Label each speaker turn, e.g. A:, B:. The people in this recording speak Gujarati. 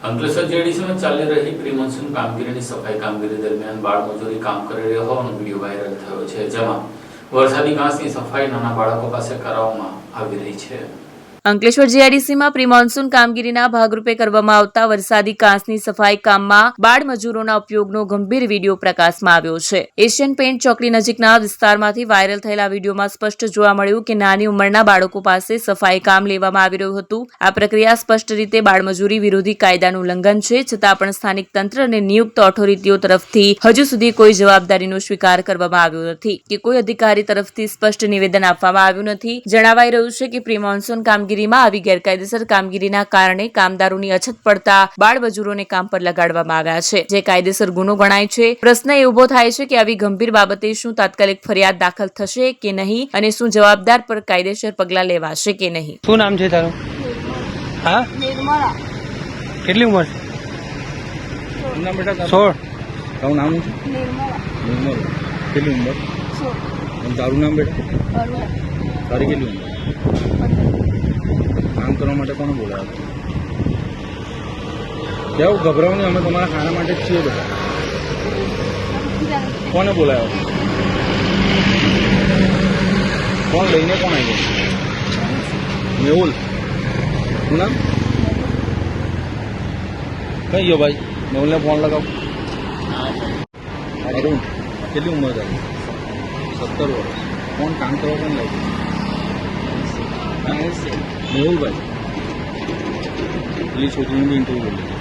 A: અંકલેશ્વર જેડીસીમાં ચાલી રહી પ્રી મોન્સૂન કામગીરીની સફાઈ કામગીરી દરમિયાન બાળ મજૂરી કામ કરી રહ્યા હોવાનો વિડીયો વાયરલ થયો છે, જેમાં વરસાદી ઘાસની સફાઈ નાના બાળકો પાસે કરાવવામાં આવી રહી છે।
B: અંકલેશ્વર જીઆઈડીસીમાં પ્રી મોન્સૂન કામગીરીના ભાગરૂપે કરવામાં આવતા વરસાદી ઘાસની સફાઈ કામમાં બાળ મજૂરોના ઉપયોગનો ગંભીર વિડીયો પ્રકાશમાં આવ્યો છે। એશિયન પેઇન્ટ ચોકડી નજીકના વિસ્તારમાંથી વાયરલ થયેલા વિડીયોમાં સ્પષ્ટ જોવા મળ્યું કે નાની ઉંમરના બાળકો પાસે સફાઈ કામ લેવામાં આવી રહ્યું હતું। આ પ્રક્રિયા સ્પષ્ટ રીતે બાળમજૂરી વિરોધી કાયદાનું ઉલ્લંઘન છે, છતાં પણ સ્થાનિક તંત્ર અને નિયુક્ત ઓથોરિટીઓ તરફથી હજુ સુધી કોઈ જવાબદારીનો સ્વીકાર કરવામાં આવ્યો નથી કે કોઈ અધિકારી તરફથી સ્પષ્ટ નિવેદન આપવામાં આવ્યું નથી। જણાવાઈ રહ્યું છે કે પ્રી મોન્સૂન કામગીરીમાં આવી ગેરકાયદેસર કામગીરીના કારણે કામદારોની અછત પડતા બાળ મજૂરોને કામ પર લગાડવામાં આવ્યા છે, જે કાયદેસર ગુનો ગણાય છે। પ્રશ્ન એ ઉભો થાય છે કે આવી ગંભીર બાબતે શું તાત્કાલિક ફરિયાદ દાખલ થશે કે નહીં અને શું જવાબદાર પર કાયદેસર પગલાં લેવાશે કે નહીં।
C: શું નામ છે તારું? હા,
D: નિર્મલા।
C: કેટલી ઉંમર છે?
D: ના
C: બેટા 16।
E: તારું નામ શું છે?
D: નિર્મલા।
E: નિર્મલ। કેટલી ઉંમર?
D: 16।
E: અને તારું નામ બેટા?
D: અરવા।
E: તારી કેટલી ઉંમર? કામ કરવા માટે કોને બોલાવ્યા? કેવું ગભરાવ નહીં, અમે તમારા ખાના માટે જ છીએ બેટા। કોને બોલાવ્યા? કોણ લઈને કોણ આવ્યો? મેહુલ। શું નામ? કઈ ગયો ભાઈ? મેહુલને ફોન લગાવ। અરુણ, કેટલી ઉંમર તારી? 17 વર્ષ। કોણ કામ કરવા કોણ લાગ્યું? મેહુલભાઈ, પેલી છોકરીનું બી ઇન્ટરવ્યુ બોલી।